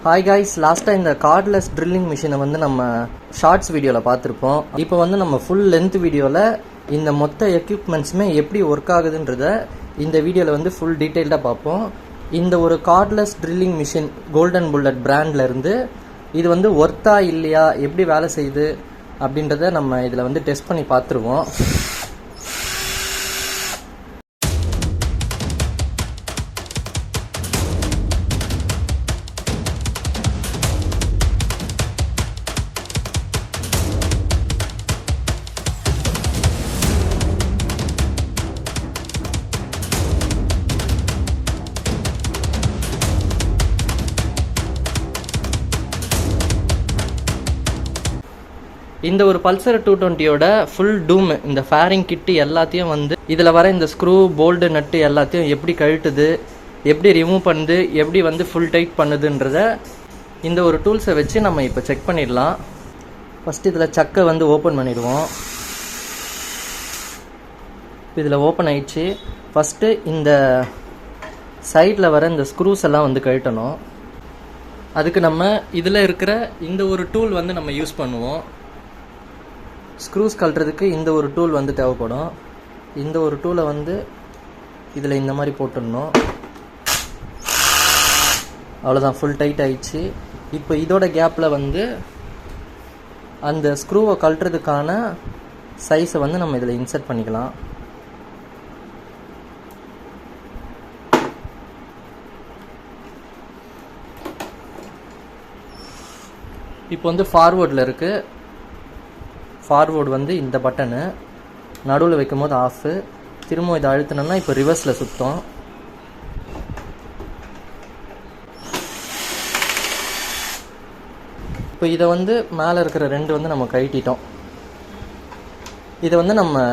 Hi guys, லாஸ்ட்டாக இந்த cordless drilling மிஷினை வந்து நம்ம ஷார்ட்ஸ் வீடியோவில் பார்த்துருப்போம். இப்போ வந்து நம்ம ஃபுல் லென்த் வீடியோவில் இந்த மொத்த எக்யூப்மெண்ட்ஸுமே எப்படி ஒர்க் ஆகுதுன்றத இந்த வீடியோவில் வந்து ஃபுல் டீட்டெயில்டாக பார்ப்போம். இந்த ஒரு cordless drilling machine golden bullet பிராண்ட்லேருந்து இது வந்து ஒர்த்தா இல்லையா, எப்படி வேலை செய்யுது அப்படின்றத நம்ம இதில் வந்து டெஸ்ட் பண்ணி பார்த்துருவோம். இந்த ஒரு பல்சர் 220யோட ஃபுல் டூம், இந்த ஃபேரிங் கிட்டு எல்லாத்தையும் வந்து இதில் வர இந்த ஸ்க்ரூ போல்டு நட்டு எல்லாத்தையும் எப்படி கழட்டுது, எப்படி ரிமூவ் பண்ணுது, எப்படி வந்து ஃபுல் டைட் பண்ணுதுன்றத இந்த ஒரு டூல்ஸை வச்சு நம்ம இப்போ செக் பண்ணிடலாம். ஃபஸ்ட்டு இதில் சக்கை வந்து ஓப்பன் பண்ணிடுவோம். இதில் ஓப்பன் ஆயிடுச்சு. ஃபஸ்ட்டு இந்த சைடில் வர இந்த ஸ்க்ரூஸ் எல்லாம் வந்து கழட்டணும். அதுக்கு நம்ம இதில் இருக்கிற இந்த ஒரு டூல் வந்து நம்ம யூஸ் பண்ணுவோம். ஸ்க்ரூஸ் கழட்டுறதுக்கு இந்த ஒரு டூல் வந்து தேவைப்படும். இந்த ஒரு டூலை வந்து இதில் இந்த மாதிரி போட்டுடணும். அவ்வளோதான், ஃபுல் டைட் ஆயிடுச்சு. இப்போ இதோட கேப்பில் வந்து அந்த ஸ்க்ரூவை கழட்டுறதுக்கான சைஸை வந்து நம்ம இதில் இன்சர்ட் பண்ணிக்கலாம். இப்போ வந்து ஃபார்வேர்டில் இருக்குது. ஃபார்வேர்டு வந்து இந்த பட்டனு நடுவில் வைக்கும் போது ஆஃபு, திரும்ப இதை அழுத்தினோம்னா இப்போ ரிவர்ஸில் சுற்றும். இப்போ இதை வந்து மேலே இருக்கிற ரெண்டு வந்து நம்ம கழட்டிட்டோம். இதை வந்து நம்ம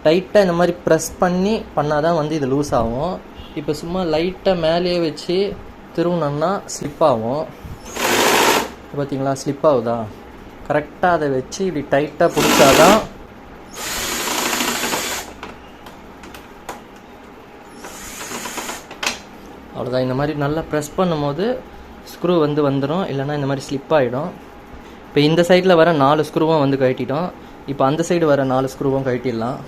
டைட்டாக இந்த மாதிரி ப்ரெஸ் பண்ணால் தான் வந்து இது லூஸ் ஆகும். இப்போ சும்மா லைட்டாக மேலேயே வச்சு திருவுனோம்னா ஸ்லிப் ஆகும். பார்த்தீங்களா, ஸ்லிப் ஆகுதா? கரெக்டாக அதை வச்சு இப்படி டைட்டாக பிடிச்சாதான் அவ்வளோதான். இந்த மாதிரி நல்லா ப்ரெஸ் பண்ணும்போது ஸ்க்ரூ வந்து வந்துடும், இல்லைனா இந்த மாதிரி ஸ்லிப் ஆகிடும். இப்போ இந்த சைடில் வர 4 ஸ்க்ரூவும் வந்து கழட்டிட்டோம். இப்போ அந்த சைடு வர 4 ஸ்க்ரூவும் கழட்டிடலாம்.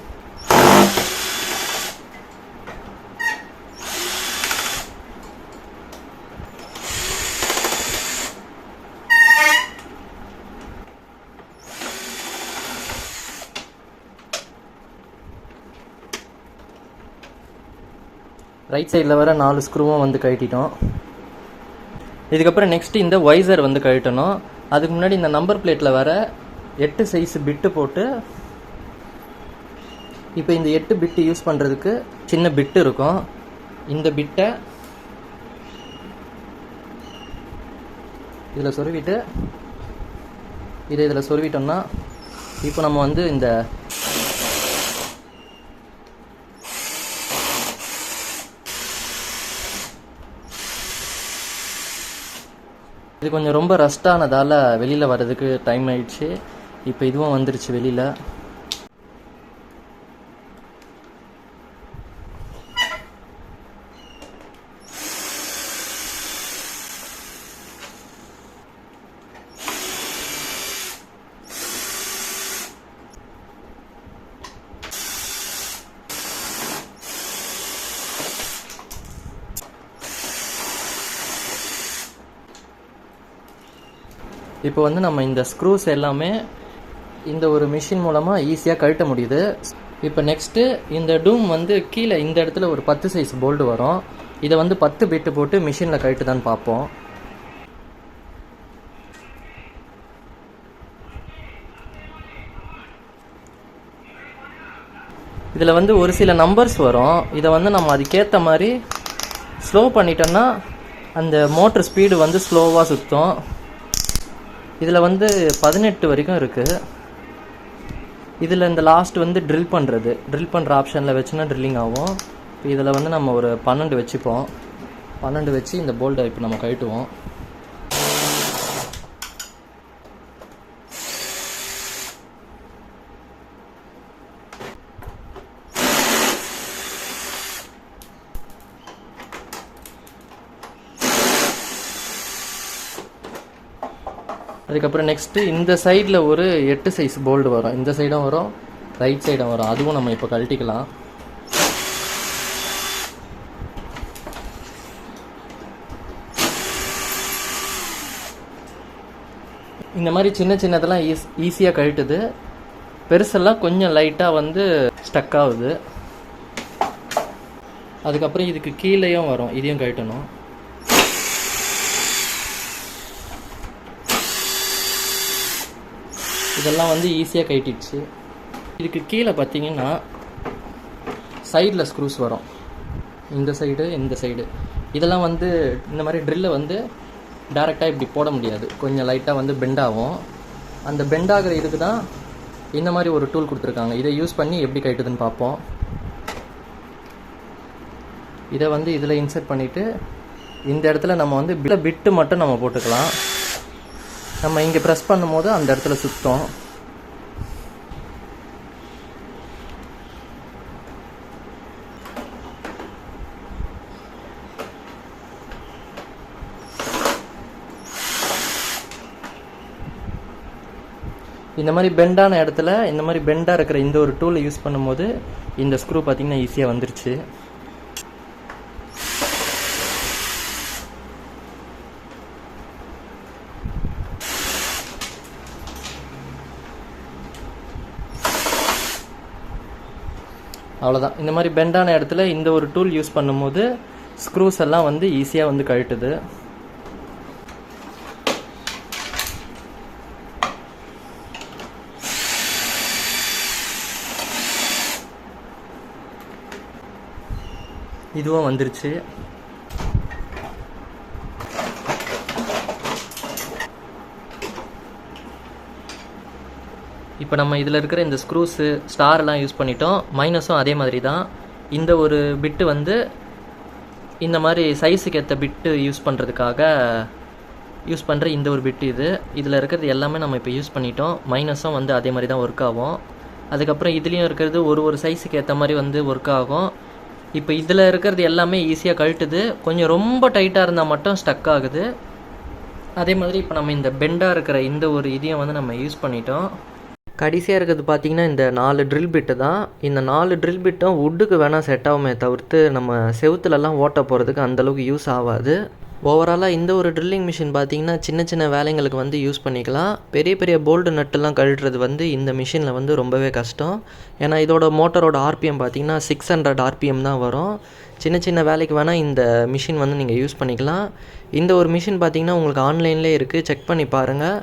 ரைட் சைடில் வர 4 ஸ்க்ரூவும் வந்து கழட்டிட்டோம். இதுக்கப்புறம் நெக்ஸ்ட்டு இந்த வைசர் வந்து கழட்டணும். அதுக்கு முன்னாடி இந்த நம்பர் பிளேட்டில் வர 8 சைஸ் பிட்டு போட்டு, இப்போ இந்த 8 பிட்டு யூஸ் பண்ணுறதுக்கு சின்ன பிட்டு இருக்கும். இந்த பிட்டை இதில் சொருவிட்டு இதில் சொருவிட்டோம்னா இப்போ நம்ம வந்து இந்த இது கொஞ்சம் ரொம்ப ரஸ்டானதால் வெளியில் வர்றதுக்கு டைம் ஆயிடுச்சு. இப்போ இதுவும் வந்துருச்சு வெளியில். இப்போ வந்து நம்ம இந்த ஸ்க்ரூஸ் எல்லாமே இந்த ஒரு மிஷின் மூலமாக ஈஸியாக கழட்ட முடியுது. இப்போ நெக்ஸ்ட்டு இந்த டூம் வந்து கீழே இந்த இடத்துல ஒரு 10 சைஸ் போல்டு வரும். இதை வந்து 10 பிட்டு போட்டு மிஷினில் கழட்டுதான்னு பார்ப்போம். இதில் வந்து ஒரு சில நம்பர்ஸ் வரும். இதை வந்து நம்ம அதுக்கேற்ற மாதிரி ஸ்லோ பண்ணிட்டோம்னா அந்த மோட்ரு ஸ்பீடு வந்து ஸ்லோவாக சுற்றும். இதில் வந்து 18 வரைக்கும் இருக்குது. இதில் இந்த லாஸ்ட் வந்து ட்ரில் பண்ணுற ஆப்ஷனில் வச்சுன்னா ட்ரில்லிங் ஆகும். இப்போ இதில் வந்து நம்ம ஒரு 12 வச்சுப்போம். 12 வச்சு இந்த போல்டை இப்போ நம்ம கழட்டுவோம். அதுக்கப்புறம் நெக்ஸ்ட்டு இந்த சைடில் ஒரு 8 சைஸ் போல்டு வரும், இந்த சைடும் வரும் ரைட் சைடும் வரும், அதுவும் நம்ம இப்போ கழட்டிக்கலாம். இந்த மாதிரி சின்ன சின்னதெல்லாம் ஈஸியாக கழட்டுது, பெருசெல்லாம் கொஞ்சம் லைட்டாக வந்து ஸ்டக் ஆகுது. அதுக்கப்புறம் இதுக்கு கீழேயும் வரும், இதையும் கழட்டணும். இதெல்லாம் வந்து ஈஸியாக கழட்டிடுச்சு. இதுக்கு கீழே பார்த்தீங்கன்னா சைடில் ஸ்க்ரூஸ் வரும், இந்த சைடு இந்த சைடு. இதெல்லாம் வந்து இந்த மாதிரி ட்ரில்லை வந்து டேரெக்டாக இப்படி போட முடியாது, கொஞ்சம் லைட்டாக வந்து பெண்ட் ஆகும். அந்த பெண்ட் ஆகிற இதுக்கு தான் இந்த மாதிரி ஒரு டூல் கொடுத்துருக்காங்க. இதை யூஸ் பண்ணி எப்படி கழட்டுதுன்னு பார்ப்போம். இதை வந்து இதில் இன்சர்ட் பண்ணிவிட்டு இந்த இடத்துல நம்ம வந்து பிட்டு மட்டும் நம்ம போட்டுக்கலாம். நம்ம இங்கே ப்ரெஸ் பண்ணும் போது அந்த இடத்துல சுத்தம். இந்த மாதிரி பெண்டான இடத்துல இந்த மாதிரி பெண்டாக இருக்கிற இந்த ஒரு டூலை யூஸ் பண்ணும்போது இந்த ஸ்க்ரூ பார்த்திங்கன்னா ஈஸியாக வந்துருச்சு. அவ்வளோதான். இந்த மாதிரி பெண்டான இடத்துல இந்த ஒரு டூல் யூஸ் பண்ணும்போது ஸ்க்ரூஸ் எல்லாம் வந்து ஈஸியாக வந்து கழட்டுது. இதுவும் வந்துருச்சு. இப்போ நம்ம இதில் இருக்கிற இந்த ஸ்க்ரூஸு ஸ்டார்லாம் யூஸ் பண்ணிட்டோம். மைனஸும் அதே மாதிரி தான். இந்த ஒரு பிட்டு வந்து இந்த மாதிரி சைஸுக்கு ஏற்ற பிட்டு யூஸ் பண்ணுறதுக்காக யூஸ் பண்ணுற இந்த ஒரு பிட்டு இது. இதில் இருக்கிறது எல்லாமே நம்ம இப்போ யூஸ் பண்ணிட்டோம். மைனஸும் வந்து அதே மாதிரி தான் ஒர்க் ஆகும். அதுக்கப்புறம் இதுலேயும் இருக்கிறது ஒரு சைஸுக்கு ஏற்ற மாதிரி வந்து ஒர்க் ஆகும். இப்போ இதில் இருக்கிறது எல்லாமே ஈஸியாக கழட்டுது. கொஞ்சம் ரொம்ப டைட்டாக இருந்தால் மட்டும் ஸ்டக் ஆகுது. அதே மாதிரி இப்போ நம்ம இந்த பெண்டாக இருக்கிற இந்த ஒரு இதையும் வந்து நம்ம யூஸ் பண்ணிட்டோம். கடைசியாக இருக்கிறது பார்த்திங்கன்னா இந்த 4 ட்ரில் பிட்டு தான். இந்த 4 ட்ரில் பிட்டும் வுட்டுக்கு வேணால் செட் ஆகுமே தவிர்த்து நம்ம செவுத்துலலாம் ஓட்ட போகிறதுக்கு அந்தளவுக்கு யூஸ் ஆகாது. ஓவராலாக இந்த ஒரு ட்ரில்லிங் மிஷின் பார்த்திங்கன்னா சின்ன சின்ன வேலைங்களுக்கு வந்து யூஸ் பண்ணிக்கலாம். பெரிய பெரிய போல்டு நட்டுலாம் கழட்டுறது வந்து இந்த மிஷினில் வந்து ரொம்பவே கஷ்டம். ஏன்னா இதோட மோட்டரோட ஆர்பிஎம் பார்த்திங்கன்னா 600 ஆர்பிஎம் தான் வரும். சின்ன சின்ன வேலைக்கு வேணால் இந்த மிஷின் வந்து நீங்கள் யூஸ் பண்ணிக்கலாம். இந்த ஒரு மிஷின் பார்த்திங்கன்னா உங்களுக்கு ஆன்லைன்லேயே இருக்குது, செக் பண்ணி பாருங்கள்.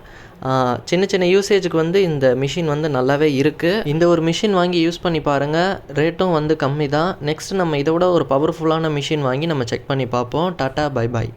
சின்ன சின்ன யூசேஜுக்கு வந்து இந்த மிஷின் வந்து நல்லாவே இருக்குது. இந்த ஒரு மிஷின் வாங்கி யூஸ் பண்ணி பாருங்கள். ரேட்டும் வந்து கம்மி தான். நெக்ஸ்ட் நம்ம இதை விட ஒரு பவர்ஃபுல்லான மிஷின் வாங்கி நம்ம செக் பண்ணி பார்ப்போம். Tata, bye bye.